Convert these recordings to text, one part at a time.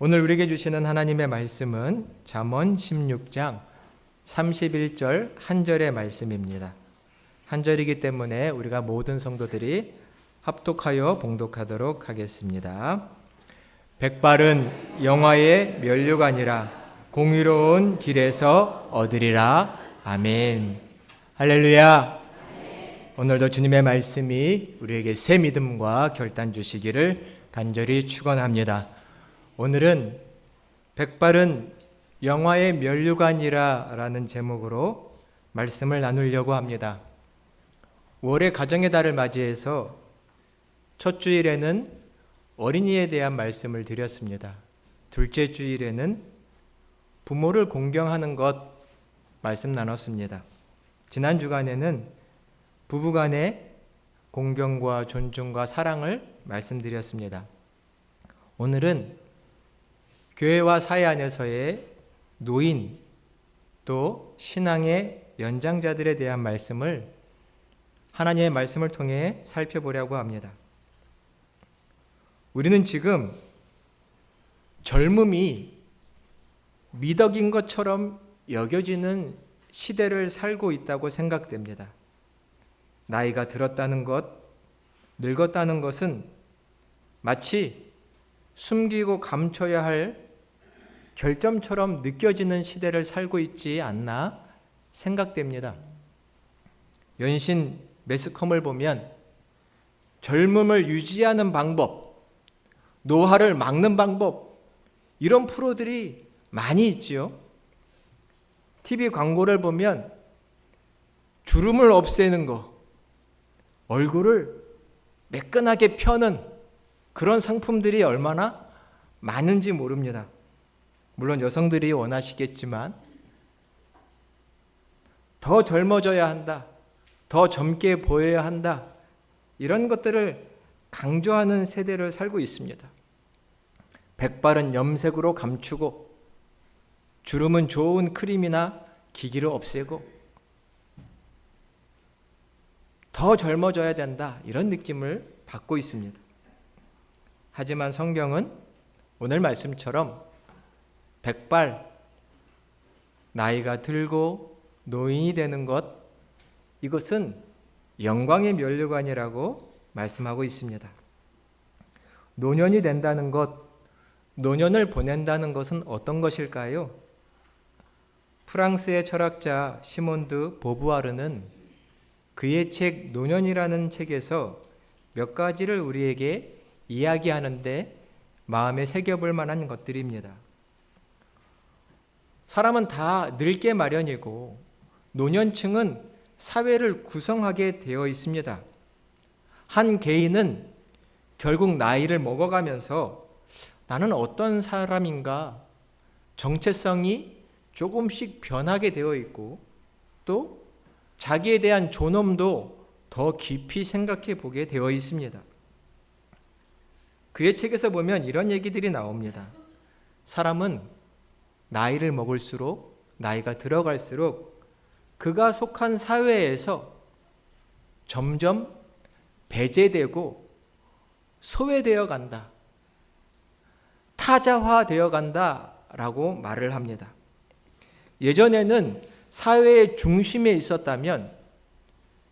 오늘 우리에게 주시는 하나님의 말씀은 잠언 16장 31절 한 절의 말씀입니다. 한 절이기 때문에 우리가 모든 성도들이 합독하여 봉독하도록 하겠습니다. 백발은 영화의 면류관이라 공의로운 길에서 얻으리라. 아멘. 할렐루야. 오늘도 주님의 말씀이 우리에게 새 믿음과 결단 주시기를 간절히 축원합니다. 오늘은 백발은 영화의 면류관이라 라는 제목으로 말씀을 나누려고 합니다. 5월의 가정의 달을 맞이해서 첫 주일에는 어린이에 대한 말씀을 드렸습니다. 둘째 주일에는 부모를 공경하는 것 말씀 나눴습니다. 지난 주간에는 부부간의 공경과 존중과 사랑을 말씀드렸습니다. 오늘은 교회와 사회 안에서의 노인 또 신앙의 연장자들에 대한 말씀을 하나님의 말씀을 통해 살펴보려고 합니다. 우리는 지금 젊음이 미덕인 것처럼 여겨지는 시대를 살고 있다고 생각됩니다. 나이가 들었다는 것, 늙었다는 것은 마치 숨기고 감춰야 할 결점처럼 느껴지는 시대를 살고 있지 않나 생각됩니다. 연신 매스컴을 보면 젊음을 유지하는 방법, 노화를 막는 방법, 이런 프로들이 많이 있지요. TV 광고를 보면 주름을 없애는 거, 얼굴을 매끈하게 펴는 그런 상품들이 얼마나 많은지 모릅니다. 물론 여성들이 원하시겠지만 더 젊어져야 한다, 더 젊게 보여야 한다, 이런 것들을 강조하는 세대를 살고 있습니다. 백발은 염색으로 감추고 주름은 좋은 크림이나 기기로 없애고 더 젊어져야 된다, 이런 느낌을 받고 있습니다. 하지만 성경은 오늘 말씀처럼 백발, 나이가 들고 노인이 되는 것, 이것은 영광의 면류관이라고 말씀하고 있습니다. 노년이 된다는 것, 노년을 보낸다는 것은 어떤 것일까요? 프랑스의 철학자 시몬드 보부아르는 그의 책 노년이라는 책에서 몇 가지를 우리에게 이야기하는데 마음에 새겨볼 만한 것들입니다. 사람은 다 늙게 마련이고 노년층은 사회를 구성하게 되어 있습니다. 한 개인은 결국 나이를 먹어가면서 나는 어떤 사람인가 정체성이 조금씩 변하게 되어 있고 또 자기에 대한 존엄도 더 깊이 생각해 보게 되어 있습니다. 그의 책에서 보면 이런 얘기들이 나옵니다. 사람은 나이를 먹을수록, 나이가 들어갈수록 그가 속한 사회에서 점점 배제되고 소외되어 간다, 타자화되어 간다라고 말을 합니다. 예전에는 사회의 중심에 있었다면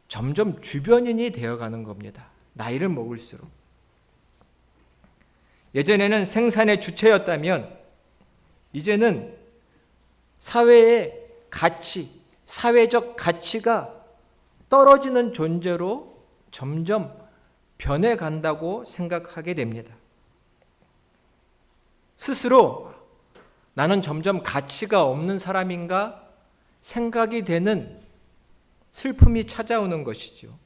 점점 주변인이 되어가는 겁니다. 나이를 먹을수록. 예전에는 생산의 주체였다면 이제는 사회의 가치, 사회적 가치가 떨어지는 존재로 점점 변해간다고 생각하게 됩니다. 스스로 나는 점점 가치가 없는 사람인가 생각이 되는 슬픔이 찾아오는 것이죠.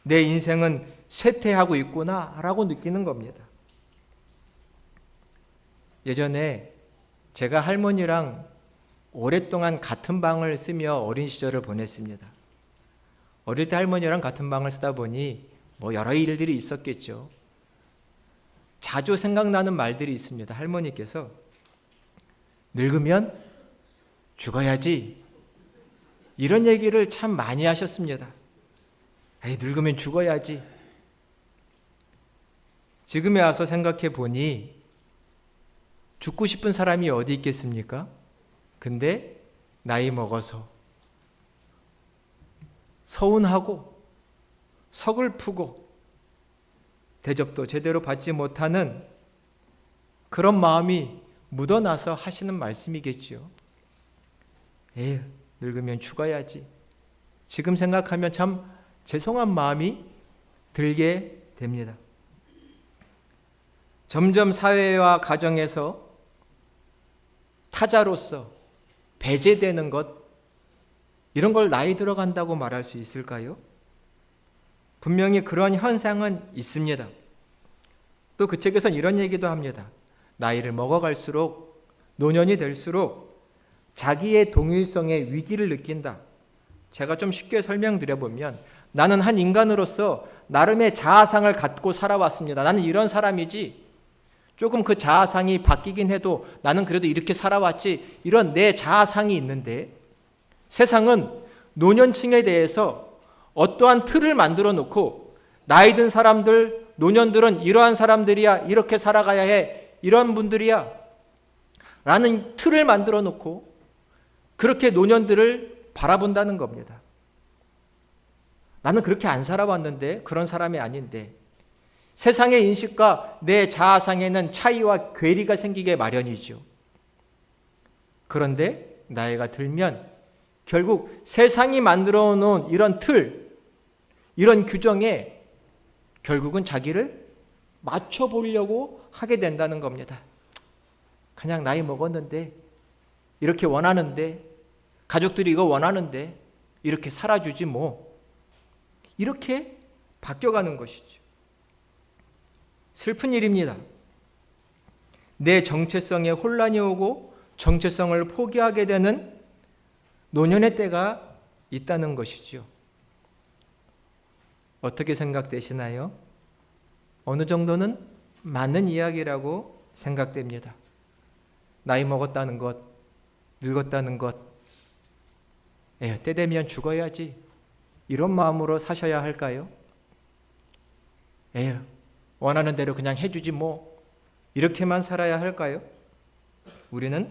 내 인생은 쇠퇴하고 있구나라고 느끼는 겁니다. 예전에 제가 할머니랑 오랫동안 같은 방을 쓰며 어린 시절을 보냈습니다. 어릴 때 할머니랑 같은 방을 쓰다 보니 여러 일들이 있었겠죠. 자주 생각나는 말들이 있습니다. 할머니께서 늙으면 죽어야지, 이런 얘기를 참 많이 하셨습니다. 늙으면 죽어야지. 지금에 와서 생각해 보니 죽고 싶은 사람이 어디 있겠습니까? 근데 나이 먹어서 서운하고 서글프고 대접도 제대로 받지 못하는 그런 마음이 묻어나서 하시는 말씀이겠지요. 에휴, 늙으면 죽어야지. 지금 생각하면 참 죄송한 마음이 들게 됩니다. 점점 사회와 가정에서 타자로서 배제되는 것, 이런 걸 나이 들어간다고 말할 수 있을까요? 분명히 그런 현상은 있습니다. 또 그 책에서는 이런 얘기도 합니다. 나이를 먹어갈수록, 노년이 될수록 자기의 동일성의 위기를 느낀다. 제가 좀 쉽게 설명드려보면, 나는 한 인간으로서 나름의 자아상을 갖고 살아왔습니다. 나는 이런 사람이지, 조금 그 자아상이 바뀌긴 해도 나는 그래도 이렇게 살아왔지, 이런 내 자아상이 있는데, 세상은 노년층에 대해서 어떠한 틀을 만들어 놓고, 나이 든 사람들, 노년들은 이러한 사람들이야, 이렇게 살아가야 해, 이런 분들이야 라는 틀을 만들어 놓고 그렇게 노년들을 바라본다는 겁니다. 나는 그렇게 안 살아왔는데, 그런 사람이 아닌데, 세상의 인식과 내 자아상에는 차이와 괴리가 생기게 마련이죠. 그런데 나이가 들면 결국 세상이 만들어 놓은 이런 틀, 이런 규정에 결국은 자기를 맞춰보려고 하게 된다는 겁니다. 그냥 나이 먹었는데, 이렇게 원하는데, 가족들이 이거 원하는데 이렇게 살아주지 뭐, 이렇게 바뀌어가는 것이죠. 슬픈 일입니다. 내 정체성에 혼란이 오고 정체성을 포기하게 되는 노년의 때가 있다는 것이죠. 어떻게 생각되시나요? 어느 정도는 맞는 이야기라고 생각됩니다. 나이 먹었다는 것, 늙었다는 것, 때 되면 죽어야지, 이런 마음으로 사셔야 할까요? 원하는 대로 그냥 해주지 뭐, 이렇게만 살아야 할까요? 우리는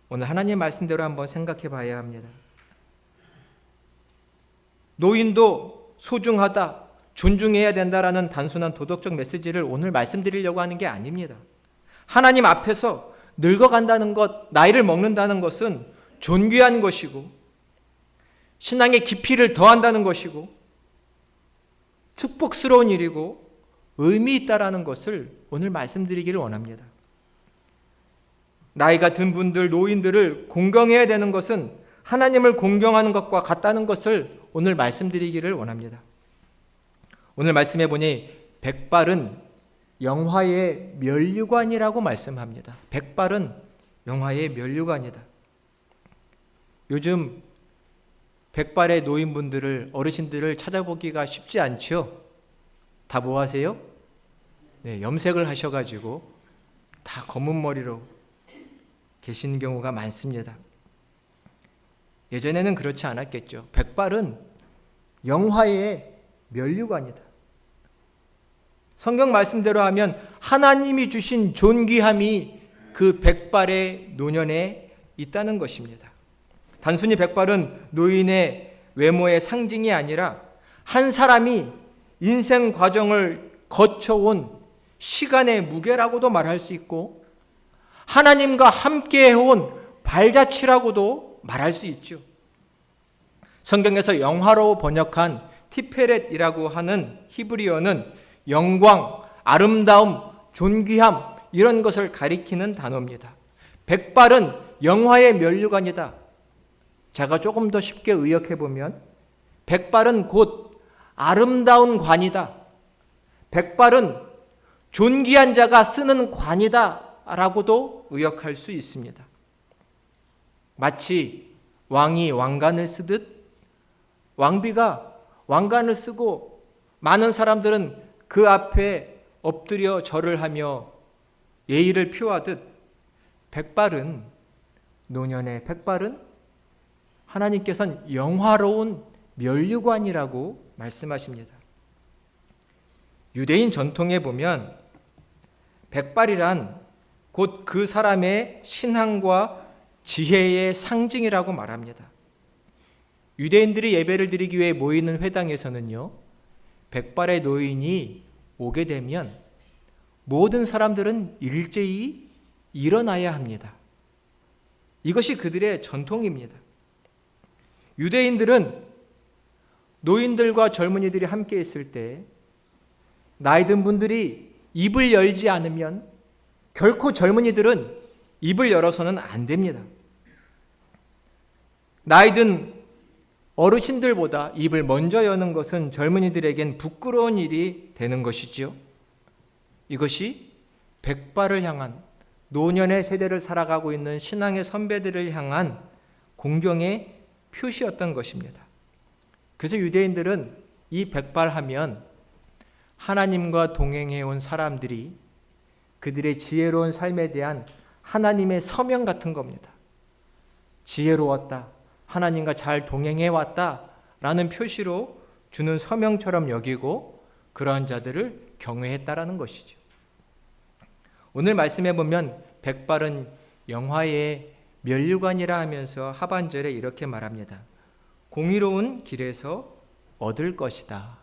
오늘 하나님 말씀대로 한번 생각해 봐야 합니다. 노인도 소중하다, 존중해야 된다라는 단순한 도덕적 메시지를 오늘 말씀드리려고 하는 게 아닙니다. 하나님 앞에서 늙어간다는 것, 나이를 먹는다는 것은 존귀한 것이고, 신앙의 깊이를 더한다는 것이고, 축복스러운 일이고 의미 있다라는 것을 오늘 말씀드리기를 원합니다. 나이가 든 분들, 노인들을 공경해야 되는 것은 하나님을 공경하는 것과 같다는 것을 오늘 말씀드리기를 원합니다. 오늘 말씀해 보니 백발은 영화의 면류관이라고 말씀합니다. 백발은 영화의 면류관이다. 요즘 백발의 노인분들을, 어르신들을 찾아보기가 쉽지 않죠. 다 뭐 하세요? 염색을 하셔가지고 다 검은 머리로 계신 경우가 많습니다. 예전에는 그렇지 않았겠죠. 백발은 영화의 면류관이다. 성경 말씀대로 하면 하나님이 주신 존귀함이 그 백발의 노년에 있다는 것입니다. 단순히 백발은 노인의 외모의 상징이 아니라 한 사람이 인생 과정을 거쳐온 시간의 무게라고도 말할 수 있고, 하나님과 함께 해온 발자취라고도 말할 수 있죠. 성경에서 영화로 번역한 티페렛이라고 하는 히브리어는 영광, 아름다움, 존귀함, 이런 것을 가리키는 단어입니다. 백발은 영화의 면류관이다. 제가 조금 더 쉽게 의역해 보면 백발은 곧 아름다운 관이다. 백발은 존귀한 자가 쓰는 관이다 라고도 의역할 수 있습니다. 마치 왕이 왕관을 쓰듯 왕비가 왕관을 쓰고 많은 사람들은 그 앞에 엎드려 절을 하며 예의를 표하듯, 백발은, 노년의 백발은 하나님께서는 영화로운 면류관이라고 말씀하십니다. 유대인 전통에 보면 백발이란 곧 그 사람의 신앙과 지혜의 상징이라고 말합니다. 유대인들이 예배를 드리기 위해 모이는 회당에서는요, 백발의 노인이 오게 되면 모든 사람들은 일제히 일어나야 합니다. 이것이 그들의 전통입니다. 유대인들은 노인들과 젊은이들이 함께 있을 때 나이 든 분들이 입을 열지 않으면 결코 젊은이들은 입을 열어서는 안 됩니다. 나이 든 어르신들보다 입을 먼저 여는 것은 젊은이들에겐 부끄러운 일이 되는 것이지요. 이것이 백발을 향한, 노년의 세대를 살아가고 있는 신앙의 선배들을 향한 공경의 표시였던 것입니다. 그래서 유대인들은 이 백발하면 하나님과 동행해온 사람들이 그들의 지혜로운 삶에 대한 하나님의 서명 같은 겁니다. 지혜로웠다, 하나님과 잘 동행해왔다 라는 표시로 주는 서명처럼 여기고 그러한 자들을 경외했다라는 것이죠. 오늘 말씀해 보면 백발은 영화의 면류관이라 하면서 하반절에 이렇게 말합니다. 공의로운 길에서 얻을 것이다.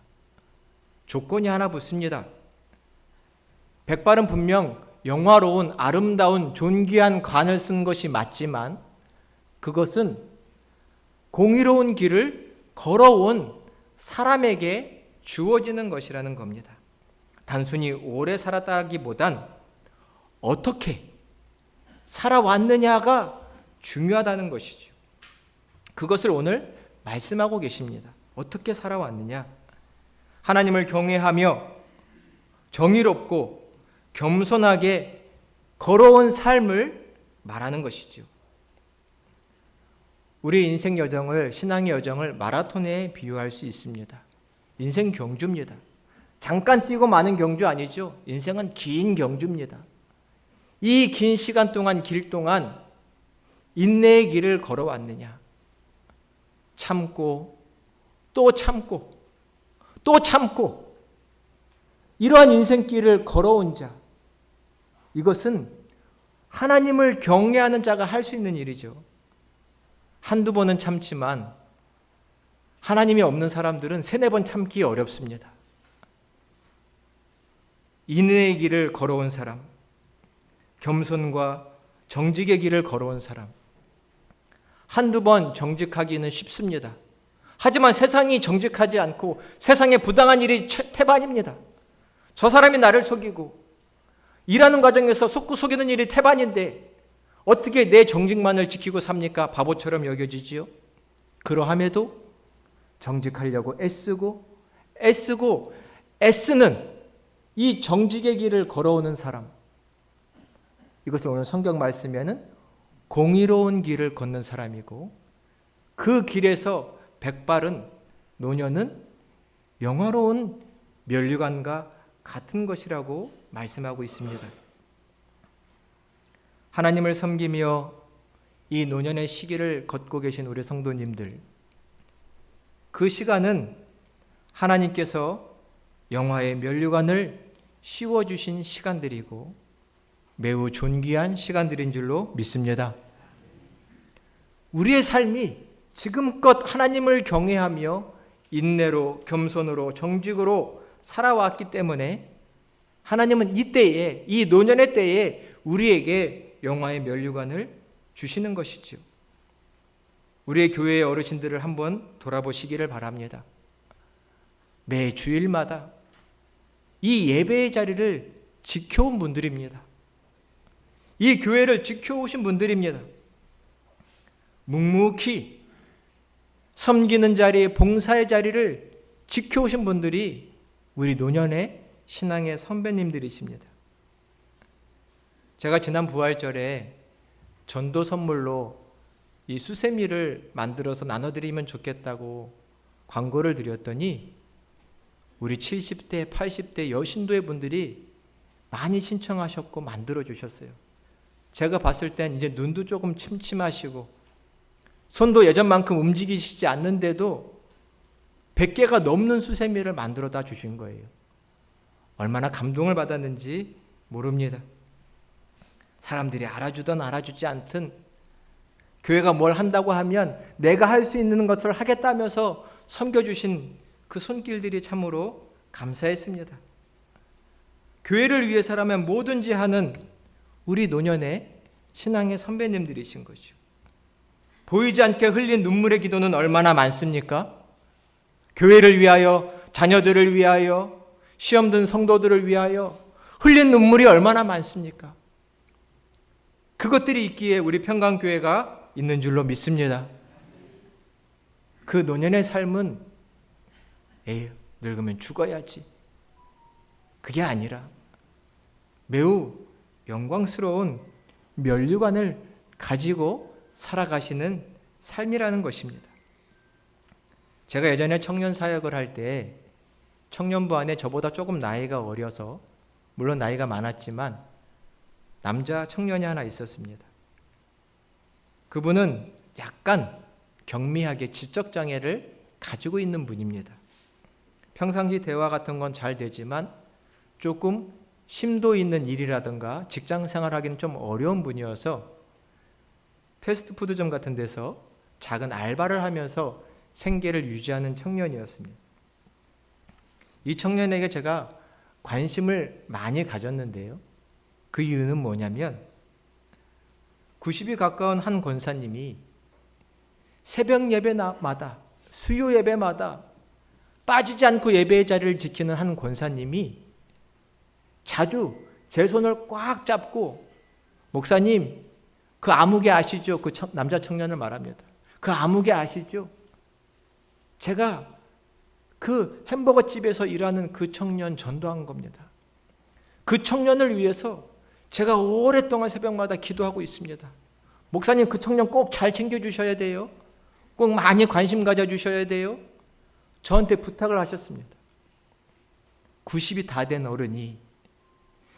조건이 하나 붙습니다. 백발은 분명 영화로운 아름다운 존귀한 관을 쓴 것이 맞지만 그것은 공의로운 길을 걸어온 사람에게 주어지는 것이라는 겁니다. 단순히 오래 살았다기보단 어떻게 살아왔느냐가 중요하다는 것이죠. 그것을 오늘 말씀하고 계십니다. 어떻게 살아왔느냐? 하나님을 경외하며 정의롭고 겸손하게 걸어온 삶을 말하는 것이죠. 우리 인생 여정을, 신앙의 여정을 마라톤에 비유할 수 있습니다. 인생 경주입니다. 잠깐 뛰고 마는 경주 아니죠. 인생은 긴 경주입니다. 이 긴 시간 동안, 길 동안 인내의 길을 걸어왔느냐? 참고 또 참고 또 참고 이러한 인생길을 걸어온 자, 이것은 하나님을 경외하는 자가 할 수 있는 일이죠. 한두 번은 참지만 하나님이 없는 사람들은 세네 번 참기 어렵습니다. 인내의 길을 걸어온 사람, 겸손과 정직의 길을 걸어온 사람, 한두 번 정직하기는 쉽습니다. 하지만 세상이 정직하지 않고 세상에 부당한 일이 태반입니다. 저 사람이 나를 속이고 일하는 과정에서 속고 속이는 일이 태반인데 어떻게 내 정직만을 지키고 삽니까? 바보처럼 여겨지지요. 그러함에도 정직하려고 애쓰고 애쓰는 이 정직의 길을 걸어오는 사람, 이것을 오늘 성경 말씀에는 공의로운 길을 걷는 사람이고, 그 길에서 백발은, 노년은 영화로운 면류관과 같은 것이라고 말씀하고 있습니다. 하나님을 섬기며 이 노년의 시기를 걷고 계신 우리 성도님들, 그 시간은 하나님께서 영화의 면류관을 씌워주신 시간들이고 매우 존귀한 시간들인 줄로 믿습니다. 우리의 삶이 지금껏 하나님을 경외하며 인내로, 겸손으로, 정직으로 살아왔기 때문에 하나님은 이때에, 이 노년의 때에 우리에게 영화의 면류관을 주시는 것이죠. 우리의 교회의 어르신들을 한번 돌아보시기를 바랍니다. 매 주일마다 이 예배의 자리를 지켜온 분들입니다. 이 교회를 지켜오신 분들입니다. 묵묵히 섬기는 자리, 봉사의 자리를 지켜오신 분들이 우리 노년의 신앙의 선배님들이십니다. 제가 지난 부활절에 전도 선물로 이 수세미를 만들어서 나눠드리면 좋겠다고 광고를 드렸더니 우리 70대, 80대 여신도의 분들이 많이 신청하셨고 만들어 주셨어요. 제가 봤을 땐 이제 눈도 조금 침침하시고 손도 예전만큼 움직이시지 않는데도 100개가 넘는 수세미를 만들어다 주신 거예요. 얼마나 감동을 받았는지 모릅니다. 사람들이 알아주든 알아주지 않든 교회가 뭘 한다고 하면 내가 할 수 있는 것을 하겠다면서 섬겨주신 그 손길들이 참으로 감사했습니다. 교회를 위해서라면 뭐든지 하는 우리 노년의 신앙의 선배님들이신 거죠. 보이지 않게 흘린 눈물의 기도는 얼마나 많습니까? 교회를 위하여, 자녀들을 위하여, 시험 든 성도들을 위하여 흘린 눈물이 얼마나 많습니까? 그것들이 있기에 우리 평강교회가 있는 줄로 믿습니다. 그 노년의 삶은 에휴, 늙으면 죽어야지. 그게 아니라 매우 영광스러운 면류관을 가지고 살아가시는 삶이라는 것입니다. 제가 예전에 청년 사역을 할 때 청년부 안에 저보다 조금 나이가 어려서, 물론 나이가 많았지만 남자 청년이 하나 있었습니다. 그분은 약간 경미하게 지적장애를 가지고 있는 분입니다. 평상시 대화 같은 건 잘 되지만 조금 심도 있는 일이라든가 직장 생활하기는 좀 어려운 분이어서 패스트푸드점 같은 데서 작은 알바를 하면서 생계를 유지하는 청년이었습니다. 이 청년에게 제가 관심을 많이 가졌는데요. 그 이유는 뭐냐면 90이 가까운 한 권사님이 새벽 예배마다, 수요 예배마다 빠지지 않고 예배의 자리를 지키는 한 권사님이 자주 제 손을 꽉 잡고, 목사님, 그 아무개 아시죠? 그 남자 청년을 말합니다. 그 아무개 아시죠? 제가 그 햄버거 집에서 일하는 그 청년 전도한 겁니다. 그 청년을 위해서 제가 오랫동안 새벽마다 기도하고 있습니다. 목사님, 그 청년 꼭 잘 챙겨주셔야 돼요. 꼭 많이 관심 가져주셔야 돼요. 저한테 부탁을 하셨습니다. 90이 다 된 어른이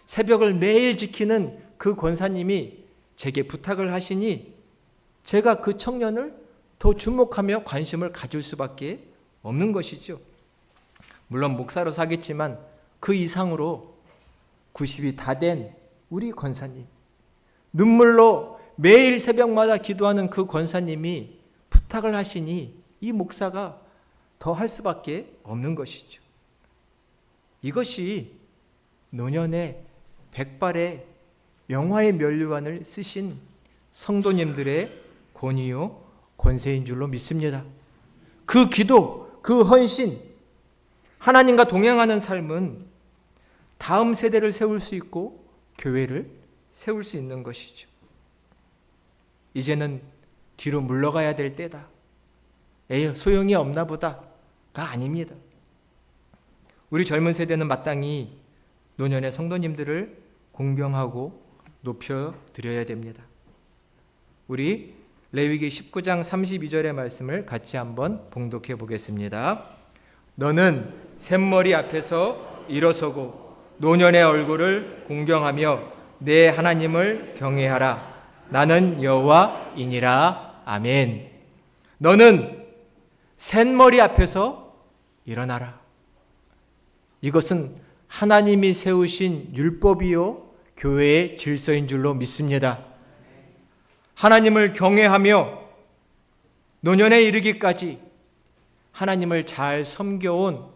새벽을 매일 지키는 그 권사님이 제게 부탁을 하시니 제가 그 청년을 더 주목하며 관심을 가질 수밖에 없는 것이죠. 물론 목사로 사겠지만 그 이상으로 90이 다 된 우리 권사님, 눈물로 매일 새벽마다 기도하는 그 권사님이 부탁을 하시니 이 목사가 더 할 수밖에 없는 것이죠. 이것이 노년의 백발의 영화의 면류관을 쓰신 성도님들의 권위요 권세인 줄로 믿습니다. 그 기도, 그 헌신, 하나님과 동행하는 삶은 다음 세대를 세울 수 있고 교회를 세울 수 있는 것이죠. 이제는 뒤로 물러가야 될 때다. 에휴, 소용이 없나 보다가 아닙니다. 우리 젊은 세대는 마땅히 노년의 성도님들을 공경하고 높여드려야 됩니다. 우리 레위기 19장 32절의 말씀을 같이 한번 봉독해 보겠습니다. 너는 샘머리 앞에서 일어서고 노년의 얼굴을 공경하며 내 하나님을 경외하라. 나는 여호와이니라. 아멘. 너는 샘머리 앞에서 일어나라. 이것은 하나님이 세우신 율법이요 교회의 질서인 줄로 믿습니다. 하나님을 경외하며 노년에 이르기까지 하나님을 잘 섬겨온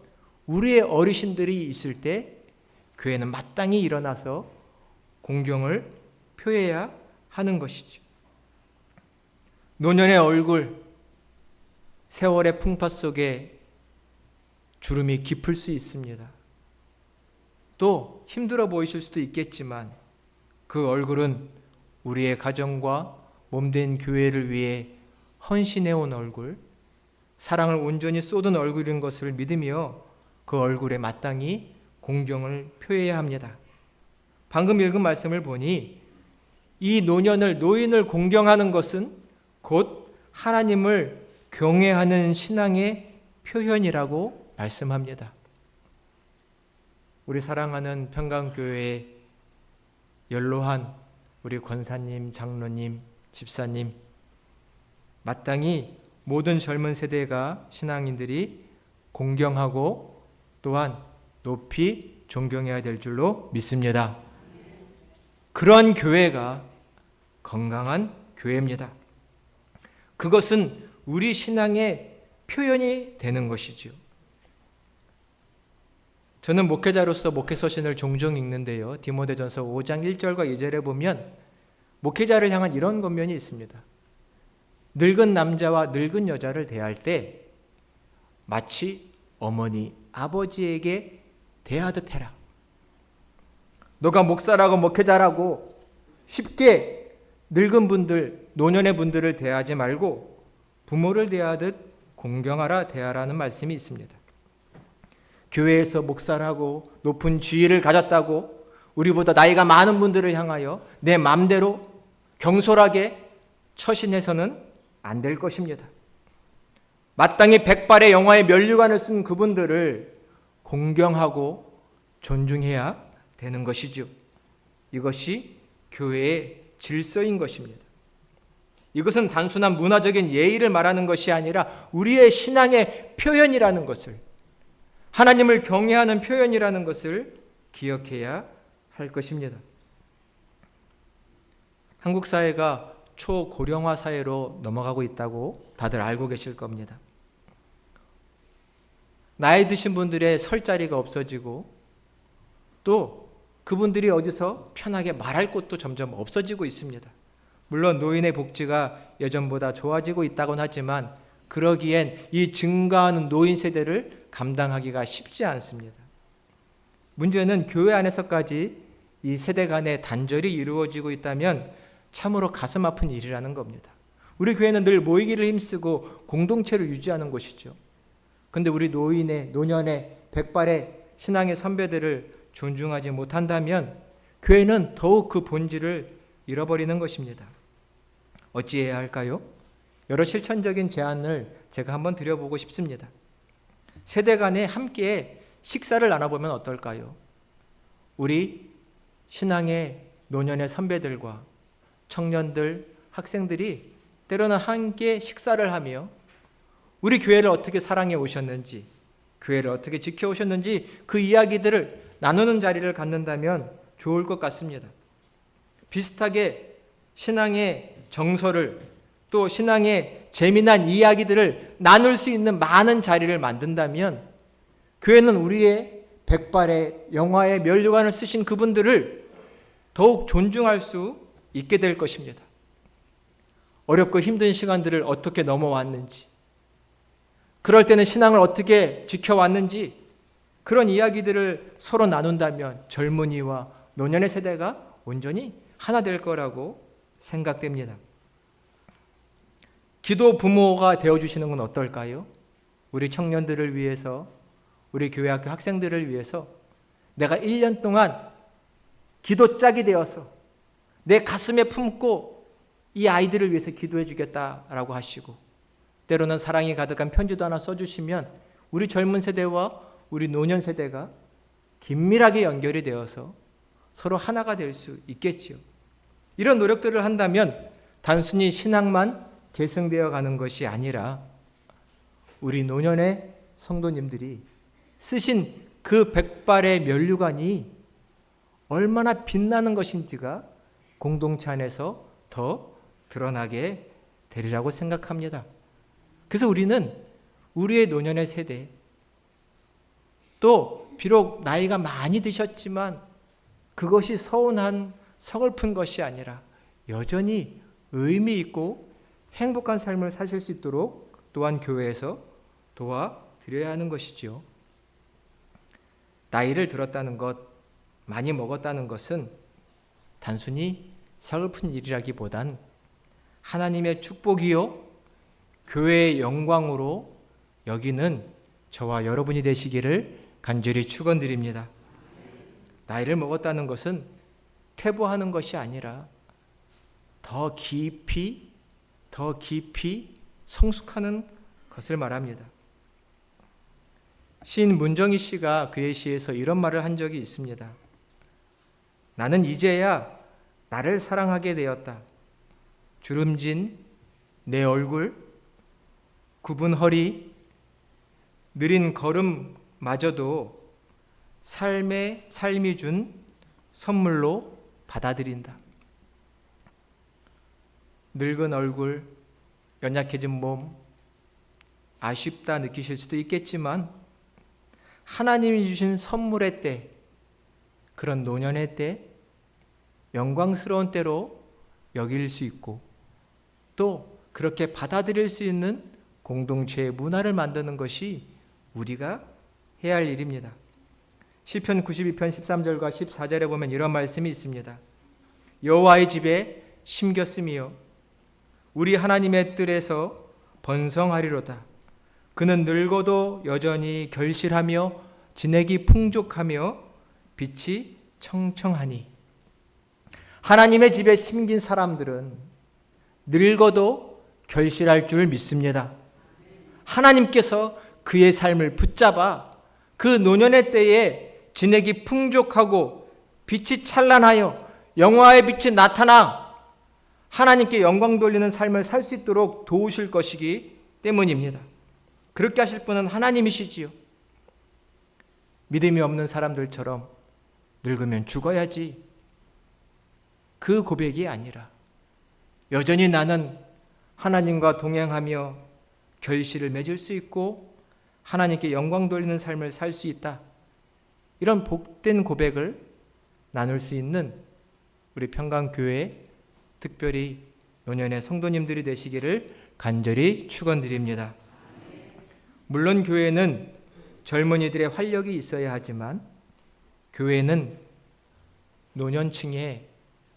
우리의 어르신들이 있을 때 교회는 마땅히 일어나서 공경을 표해야 하는 것이죠. 노년의 얼굴, 세월의 풍파 속에 주름이 깊을 수 있습니다. 또 힘들어 보이실 수도 있겠지만 그 얼굴은 우리의 가정과 몸된 교회를 위해 헌신해온 얼굴, 사랑을 온전히 쏟은 얼굴인 것을 믿으며 그 얼굴에 마땅히 공경을 표해야 합니다. 방금 읽은 말씀을 보니 이 노인을 공경하는 것은 곧 하나님을 경외하는 신앙의 표현이라고 말씀합니다. 우리 사랑하는 평강교회의 연로한 우리 권사님, 장로님, 집사님, 마땅히 모든 젊은 세대가 신앙인들이 공경하고 또한 높이 존경해야 될 줄로 믿습니다. 그런 교회가 건강한 교회입니다. 그것은 우리 신앙의 표현이 되는 것이죠. 저는 목회자로서 목회서신을 종종 읽는데요. 디모데전서 5장 1절과 2절에 보면 목회자를 향한 이런 권면이 있습니다. 늙은 남자와 늙은 여자를 대할 때 마치 어머니, 아버지에게 대하듯 해라. 너가 목사라고 목회자라고 쉽게 늙은 분들, 노년의 분들을 대하지 말고 부모를 대하듯 공경하라 대하라는 말씀이 있습니다. 교회에서 목사라고 높은 지위를 가졌다고 우리보다 나이가 많은 분들을 향하여 내 맘대로 경솔하게 처신해서는 안 될 것입니다. 마땅히 백발의 영화의 면류관을 쓴 그분들을 공경하고 존중해야 되는 것이죠. 이것이 교회의 질서인 것입니다. 이것은 단순한 문화적인 예의를 말하는 것이 아니라 우리의 신앙의 표현이라는 것을, 하나님을 경외하는 표현이라는 것을 기억해야 할 것입니다. 한국 사회가 초고령화 사회로 넘어가고 있다고 다들 알고 계실 겁니다. 나이 드신 분들의 설 자리가 없어지고 또 그분들이 어디서 편하게 말할 곳도 점점 없어지고 있습니다. 물론 노인의 복지가 예전보다 좋아지고 있다고는 하지만 그러기엔 이 증가하는 노인 세대를 감당하기가 쉽지 않습니다. 문제는 교회 안에서까지 이 세대 간의 단절이 이루어지고 있다면 참으로 가슴 아픈 일이라는 겁니다. 우리 교회는 늘 모이기를 힘쓰고 공동체를 유지하는 곳이죠. 그런데 우리 노년의 백발의 신앙의 선배들을 존중하지 못한다면 교회는 더욱 그 본질을 잃어버리는 것입니다. 어찌해야 할까요? 여러 실천적인 제안을 제가 한번 드려보고 싶습니다. 세대 간에 함께 식사를 나눠보면 어떨까요? 우리 신앙의 노년의 선배들과 청년들, 학생들이 때로는 함께 식사를 하며 우리 교회를 어떻게 사랑해 오셨는지, 교회를 어떻게 지켜오셨는지 그 이야기들을 나누는 자리를 갖는다면 좋을 것 같습니다. 비슷하게 신앙의 정서를 또 신앙의 재미난 이야기들을 나눌 수 있는 많은 자리를 만든다면 교회는 우리의 백발의 영화의 면류관을 쓰신 그분들을 더욱 존중할 수 있게 될 것입니다. 어렵고 힘든 시간들을 어떻게 넘어왔는지, 그럴 때는 신앙을 어떻게 지켜왔는지 그런 이야기들을 서로 나눈다면 젊은이와 노년의 세대가 온전히 하나 될 거라고 생각됩니다. 기도 부모가 되어주시는 건 어떨까요? 우리 청년들을 위해서, 우리 교회학교 학생들을 위해서 내가 1년 동안 기도짝이 되어서 내 가슴에 품고 이 아이들을 위해서 기도해 주겠다라고 하시고, 때로는 사랑이 가득한 편지도 하나 써주시면 우리 젊은 세대와 우리 노년 세대가 긴밀하게 연결이 되어서 서로 하나가 될 수 있겠지요. 이런 노력들을 한다면 단순히 신앙만 계승되어 가는 것이 아니라 우리 노년의 성도님들이 쓰신 그 백발의 면류관이 얼마나 빛나는 것인지가 공동체 안에서 더 드러나게 되리라고 생각합니다. 그래서 우리는 우리의 노년의 세대, 또 비록 나이가 많이 드셨지만 그것이 서운한 서글픈 것이 아니라 여전히 의미 있고 행복한 삶을 사실 수 있도록 또한 교회에서 도와드려야 하는 것이지요. 나이를 들었다는 것, 많이 먹었다는 것은 단순히 서글픈 일이라기보단 하나님의 축복이요 교회의 영광으로 여기는 저와 여러분이 되시기를 간절히 축원드립니다. 나이를 먹었다는 것은 퇴보하는 것이 아니라 더 깊이 성숙하는 것을 말합니다. 시인 문정희 씨가 그의 시에서 이런 말을 한 적이 있습니다. 나는 이제야 나를 사랑하게 되었다. 주름진 내 얼굴, 굽은 허리, 느린 걸음마저도 삶이 준 선물로 받아들인다. 늙은 얼굴, 연약해진 몸, 아쉽다 느끼실 수도 있겠지만 하나님이 주신 선물의 때, 그런 노년의 때, 영광스러운 때로 여길 수 있고 또 그렇게 받아들일 수 있는 공동체의 문화를 만드는 것이 우리가 해야 할 일입니다. 시편 92편 13절과 14절에 보면 이런 말씀이 있습니다. 여호와의 집에 심겼으며 우리 하나님의 뜰에서 번성하리로다. 그는 늙어도 여전히 결실하며 진액이 풍족하며 빛이 청청하니. 하나님의 집에 심긴 사람들은 늙어도 결실할 줄 믿습니다. 하나님께서 그의 삶을 붙잡아 그 노년의 때에 진액이 풍족하고 빛이 찬란하여 영화의 빛이 나타나 하나님께 영광 돌리는 삶을 살 수 있도록 도우실 것이기 때문입니다. 그렇게 하실 분은 하나님이시지요. 믿음이 없는 사람들처럼 늙으면 죽어야지, 그 고백이 아니라 여전히 나는 하나님과 동행하며 결실을 맺을 수 있고 하나님께 영광 돌리는 삶을 살 수 있다. 이런 복된 고백을 나눌 수 있는 우리 평강교회, 특별히 노년의 성도님들이 되시기를 간절히 축원드립니다. 물론 교회는 젊은이들의 활력이 있어야 하지만 교회는 노년층의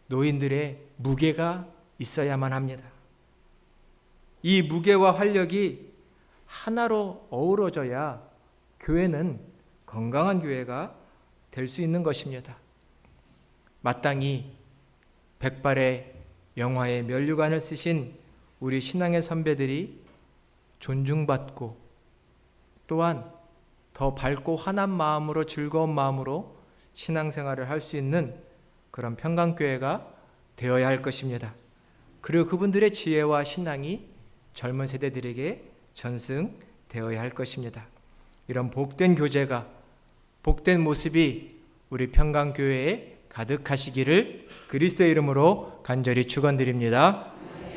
노인들의 무게가 있어야만 합니다. 이 무게와 활력이 하나로 어우러져야 교회는 건강한 교회가 될 수 있는 것입니다. 마땅히 백발의 영화의 면류관을 쓰신 우리 신앙의 선배들이 존중받고 또한 더 밝고 환한 마음으로, 즐거운 마음으로 신앙생활을 할 수 있는 그런 평강교회가 되어야 할 것입니다. 그리고 그분들의 지혜와 신앙이 젊은 세대들에게 전승되어야 할 것입니다. 이런 복된 교제가, 복된 모습이 우리 평강교회에 가득하시기를 그리스도의 이름으로 간절히 축원드립니다.